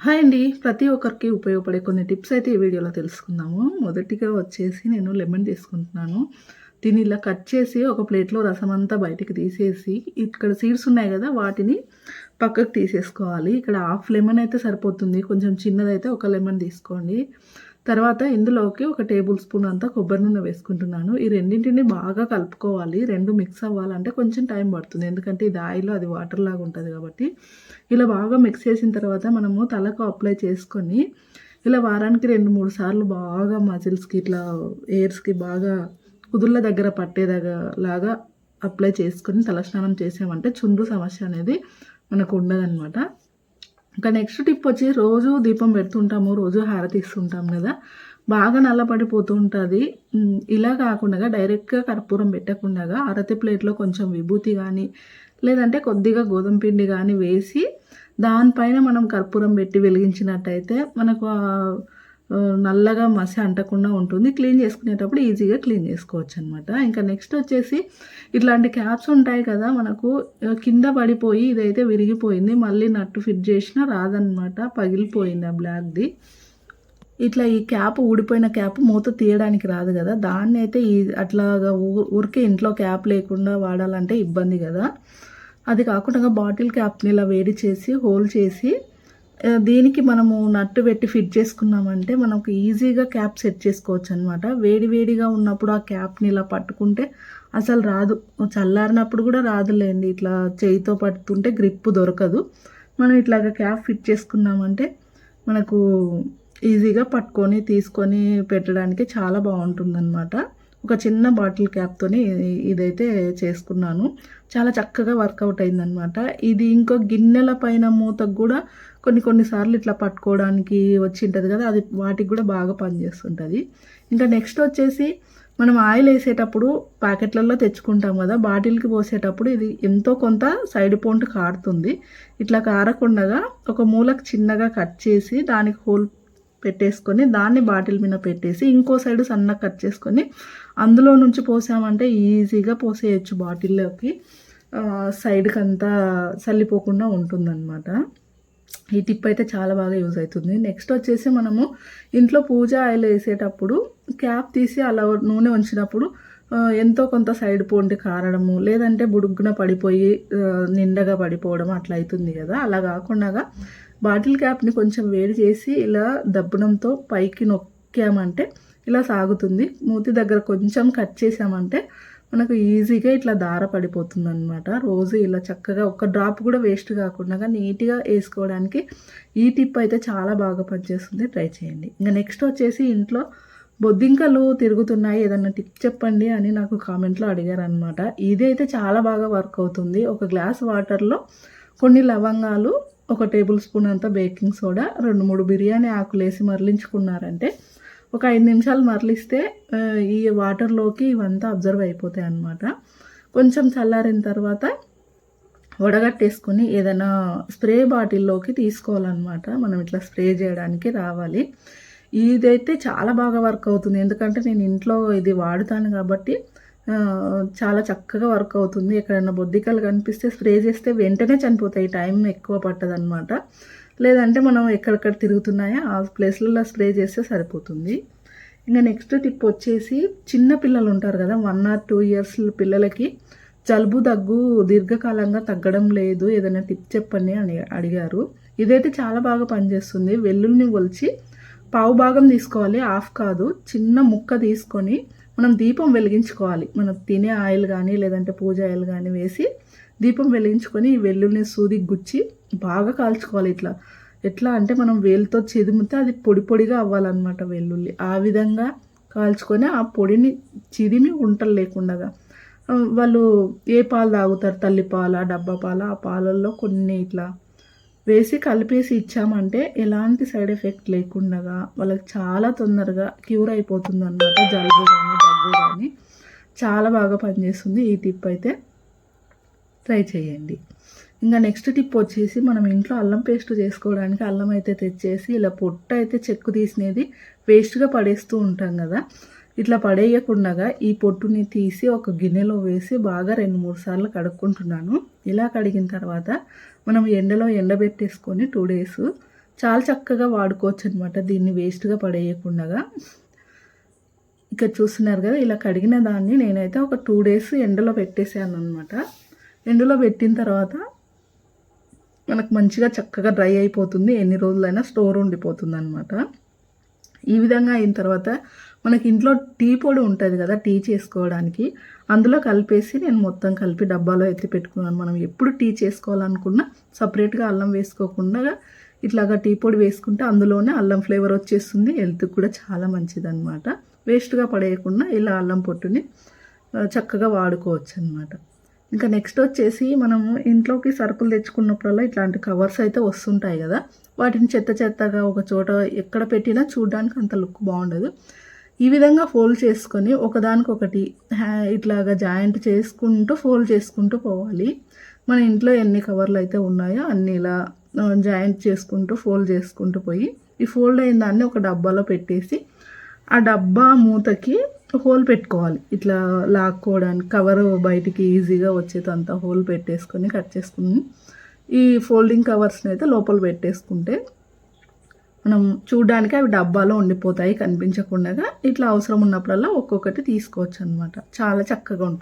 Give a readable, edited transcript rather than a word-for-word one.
Hi అండి. ప్రతి ఒక్కరికి ఉపయోగపడే కొన్ని టిప్స్ అయితే ఈ వీడియోలో తెలుసుకుందాము. మొదటిగా వచ్చేసి నేను లెమన్ తీసుకుంటున్నాను. దీన్ని ఇలా కట్ చేసి ఒక ప్లేట్‌లో రసం అంతా బయటికి తీసేసి, ఇక్కడ సీడ్స్ ఉన్నాయి గదా! వాటిని పక్కకు తీసేసుకోవాలి. ఇక్కడ హాఫ్ లెమన్ అయితే సరిపోతుంది. కొంచెం చిన్నదైతే ఒక లెమన్ తీసుకోండి. తర్వాత ఇందులోకి ఒక టేబుల్ స్పూన్ అంతా కొబ్బరి నూనె వేసుకుంటున్నాను. ఈ రెండింటిని బాగా కలుపుకోవాలి. 2 మిక్స్ అవ్వాలంటే కొంచెం టైం పడుతుంది. ఎందుకంటే ఇది ఆయిల్, అది వాటర్ లాగా ఉంటది కాబట్టి. ఇలా బాగా మిక్స్ చేసిన తర్వాత మనము తలకు అప్లై చేసుకొని, ఇలా వారానికి 2, 3 సార్లు బాగా మజిల్స్‌కి ఇట్లా ఎయిర్స్‌కి బాగా కుదుళ్ళ దగ్గర లాగా అప్లై చేసుకొని తలస్నానం చేసామంటే చుండ్రు సమస్య అనేది మనకు ఉండదనమాట. ఇంకా నెక్స్ట్ టిప్ వచ్చి రోజు దీపం పెడుతుంటాము, రోజు హారతి ఇస్తుంటాం కదా! బాగా నల్లబడిపోతూ ఉంటది. ఇలా కాకుండా డైరెక్ట్‌గా కర్పూరం పెట్టకుండా హారతి ప్లేట్‌లో కొంచెం విభూతి గానీ, లేదంటే కొద్దిగా గోధుమ పిండి గానీ వేసి, దానిపైన మనం కర్పూరం పెట్టి వెలిగించినట్టయితే మనకు నల్లగా మసి అంటకుండా ఉంటుంది. క్లీన్ చేసుకునేటప్పుడు ఈజీగా క్లీన్ చేసుకోవచ్చనమాట. ఇంకా నెక్స్ట్ వచ్చేసి ఇట్లాంటి క్యాప్స్ ఉంటాయి కదా! మనకు కింద పడిపోయి ఇదైతే విరిగిపోయింది. మళ్ళీ నట్టు ఫిట్ చేసినా రాదనమాట. పగిలిపోయింది ఆ బ్లాక్‌ది. ఇట్లా ఈ క్యాప్ ఊడిపోయిన క్యాప్ మూత తీయడానికి రాదు కదా! దాన్నైతే అట్లాగా ఊరికే ఇంట్లో క్యాప్ లేకుండా వాడాలంటే ఇబ్బంది కదా! అది కాకుండా బాటిల్ క్యాప్‌ని ఇలా వేడి చేసి, హోల్ చేసి దీనికి మనము నట్టు పెట్టి ఫిట్ చేసుకున్నామంటే మనకు ఈజీగా క్యాప్ సెట్ చేసుకోవచ్చనమాట. వేడి వేడిగా ఉన్నప్పుడు ఆ క్యాప్‌ని ఇలా పట్టుకుంటే అసలు రాదు. చల్లారినప్పుడు కూడా రాదులేండి. ఇట్లా చేయితో పట్టుకుంటే గ్రిప్ దొరకదు. మనం ఇట్లాగా క్యాప్ ఫిట్ చేసుకున్నామంటే మనకు ఈజీగా పట్టుకొని, తీసుకొని పెట్టడానికి చాలా బావుంటుందనమాట. ఒక చిన్న బాటిల్ క్యాప్‌తోని ఇదైతే చేసుకున్నాను. చాలా చక్కగా వర్కౌట్ అయిందనమాట. ఇది ఇంకో గిన్నెల పైన మూతకు గూడా కొన్ని సార్లు ఇట్లా పట్టుకోవడానికి వచ్చింటది కదా! అది వాటికి గూడా బాగా పనిచేస్తుంటది. ఇంకా నెక్స్ట్ వచ్చేసి మనం ఆయిల్ ఏసేటప్పుడు ప్యాకెట్లలో తెచ్చుకుంటాం కదా! బాటిల్‌కి పోసేటప్పుడు ఇది ఎంతో కొంత సైడ్ పొంటు కారుతుంది. ఇట్లా కారకుండగా ఒక మూలకు చిన్నగా కట్ చేసి దానికి హోల్ పెట్టేసుకొని దాన్ని బాటిల్ మీద పెట్టేసి ఇంకో సైడ్ సన్నగా కట్ చేసుకొని అందులో నుంచి పోసామంటే ఈజీగా పోసేయచ్చు బాటిల్లోకి. సైడ్‌కంతా సల్లిపోకుండా ఉంటుందన్నమాట. ఈ టిప్ అయితే చాలా బాగా యూజ్ అవుతుంది. నెక్స్ట్ వచ్చేసి మనము ఇంట్లో పూజ ఆయిల్ వేసేటప్పుడు క్యాప్ తీసి అలా నూనె ఉంచినప్పుడు ఎంతో కొంత సైడ్ పొంటి కారడము, లేదంటే బుడుగ్గున పడిపోయి నిండగా పడిపోవడం అట్లా అవుతుంది కదా! అలా కాకుండా బాటిల్ క్యాప్‌ని కొంచెం వేడి చేసి ఇలా దబ్బునంతో పైకి నొక్కామంటే ఇలా సాగుతుంది. మూతి దగ్గర కొంచెం కట్ చేసామంటే మనకు ఈజీగా ఇట్లా దార పడిపోతుందనమాట. రోజు ఇలా చక్కగా ఒక్క డ్రాప్ కూడా వేస్ట్ కాకుండా నీట్‌గా వేసుకోవడానికి ఈ టిప్ అయితే చాలా బాగా పనిచేస్తుంది. ట్రై చేయండి. ఇంకా నెక్స్ట్ వచ్చేసి ఇంట్లో బొద్దింకలు తిరుగుతున్నాయి, ఏదన్నా టిప్ చెప్పండి అని నాకు కామెంట్‌లో అడిగారనమాట. ఇది అయితే చాలా బాగా వర్క్ అవుతుంది. ఒక గ్లాస్ వాటర్‌లో కొన్ని లవంగాలు, ఒక టేబుల్ స్పూన్ అంత బేకింగ్ సోడా, 2, 3 బిర్యానీ ఆకులేసి మరలించుకున్నారంటే ఒక 5 నిమిషాలు మరలిస్తే ఈ వాటర్‌లోకి ఇవంతా అబ్జర్వ్ అయిపోతాయన్నమాట. కొంచెం చల్లారిన తర్వాత వడగట్టేసుకొని ఏదైనా స్ప్రే బాటిల్‌లోకి తీసుకోవాలన్నమాట. మనం ఇట్లా స్ప్రే చేయడానికి రావాలి. ఇదైతే చాలా బాగా వర్క్ అవుతుంది. ఎందుకంటే నేను ఇంట్లో ఇది వాడుతాను కాబట్టి చాలా చక్కగా వర్క్ అవుతుంది. ఎక్కడైనా బొద్దికలు కనిపిస్తే స్ప్రే చేస్తే వెంటనే చనిపోతాయి. టైం ఎక్కువ పట్టదనమాట. లేదంటే మనం ఎక్కడెక్కడ తిరుగుతున్నాయో ఆ ప్లేస్‌లలో స్ప్రే చేస్తే సరిపోతుంది. ఇంకా నెక్స్ట్ టిప్ వచ్చేసి చిన్న పిల్లలు ఉంటారు కదా! 1 ఆర్ 2 ఇయర్స్ పిల్లలకి జలుబు, దగ్గు దీర్ఘకాలంగా తగ్గడం లేదు. ఏదైనా టిప్ చెప్పండి అని అడిగారు. ఇదైతే చాలా బాగా పనిచేస్తుంది. వెల్లుల్లిని ఒలిచి పావు భాగం తీసుకోవాలి, హాఫ్ కాదు. చిన్న ముక్క తీసుకొని మనం దీపం వెలిగించుకోవాలి. మనం తినే ఆయిల్ కానీ లేదంటే పూజ ఆయిల్ కానీ వేసి దీపం వెలిగించుకొని ఈ వెల్లుల్లిని సూదికి గుచ్చి బాగా కాల్చుకోవాలి ఇట్లా. ఎట్లా అంటే మనం వేలుతో చిదిమితే అది పొడి పొడిగా అవ్వాలన్నమాట వెల్లుల్లి. ఆ విధంగా కాల్చుకొని ఆ పొడిని చిదిమి ఉంటలు లేకుండగా వాళ్ళు ఏ పాలు తాగుతారు, తల్లి పాలా, డబ్బా పాలా, ఆ పాలల్లో కొన్ని ఇట్లా వేసి కలిపేసి ఇచ్చామంటే ఎలాంటి సైడ్ ఎఫెక్ట్ లేకుండగా వాళ్ళకి చాలా తొందరగా క్యూర్ అయిపోతుందన్నమాట. జలుబు కానీ దగ్గు కానీ చాలా బాగా పనిచేస్తుంది. ఈ టిప్ అయితే ట్రై చేయండి. ఇంకా నెక్స్ట్ టిప్ వచ్చేసి మనం ఇంట్లో అల్లం పేస్ట్ చేసుకోవడానికి అల్లం అయితే తెచ్చేసి ఇలా పొట్టు అయితే చెక్కు తీసినది వేస్ట్‌గా పడేస్తూ ఉంటాం కదా! ఇట్లా పడేయకుండా ఈ పొట్టుని తీసి ఒక గిన్నెలో వేసి బాగా 2, 3 సార్లు కడుక్కుంటున్నాను. ఇలా కడిగిన తర్వాత మనం ఎండలో ఎండబెట్టేసుకొని 2 డేస్ చాలా చక్కగా వాడుకోవచ్చు అనమాట. దీన్ని వేస్ట్‌గా పడేయకుండా. ఇక్కడ చూస్తున్నారు కదా! ఇలా కడిగిన దాన్ని నేనైతే ఒక 2 డేస్ ఎండలో పెట్టేసాననమాట. ఎండలో పెట్టిన తర్వాత మనకు మంచిగా చక్కగా డ్రై అయిపోతుంది. ఎన్ని రోజులైనా స్టోర్ ఉండిపోతుందనమాట. ఈ విధంగా అయిన తర్వాత మనకి ఇంట్లో టీ పొడి ఉంటది కదా! టీ చేసుకోవడానికి. అందులో కలిపేసి నేను మొత్తం కలిపి డబ్బాలో ఎత్తి పెట్టుకున్నాను. మనం ఎప్పుడు టీ చేసుకోవాలనుకున్నా సెపరేట్‌గా అల్లం వేసుకోకుండా ఇట్లాగా టీ పొడి వేసుకుంటే అందులోనే అల్లం ఫ్లేవర్ వచ్చేస్తుంది. హెల్త్‌కి కూడా చాలా మంచిదనమాట. వేస్ట్‌గా పడేయకుండా ఇలా అల్లం పొట్టుని చక్కగా వాడుకోవచ్చనమాట. ఇంకా నెక్స్ట్ వచ్చేసి మనము ఇంట్లోకి సరుకులు తెచ్చుకున్నప్పుడల్లా ఇట్లాంటి కవర్స్ అయితే వస్తుంటాయి కదా! వాటిని చెత్త చెత్తగా ఒక చోట ఎక్కడ పెట్టినా చూడడానికి అంత లుక్ బాగుండదు. ఈ విధంగా ఫోల్డ్ చేసుకొని ఒకదానికొకటి ఇట్లాగా జాయింట్ చేసుకుంటూ ఫోల్డ్ చేసుకుంటూ పోవాలి. మన ఇంట్లో ఎన్ని కవర్లు అయితే ఉన్నాయో అన్ని ఇలా జాయింట్ చేసుకుంటూ ఫోల్డ్ చేసుకుంటూ పోయి ఈ ఫోల్డ్ అయిన దాన్ని ఒక డబ్బాలో పెట్టేసి ఆ డబ్బా మూతకి హోల్ పెట్టుకోవాలి. ఇట్లా లాక్కోవడానికి కవర్ బయటికి ఈజీగా వచ్చేదంతా హోల్ పెట్టేసుకొని కట్ చేసుకుని ఈ ఫోల్డింగ్ కవర్స్ని అయితే లోపల పెట్టేసుకుంటే మనం చూడడానికి అవి డబ్బాలో ఉండిపోతాయి కనిపించకుండా. ఇట్లా అవసరం ఉన్నప్పుడల్లా ఒక్కొక్కటి తీసుకోవచ్చు అనమాట. చాలా చక్కగా ఉంటుంది.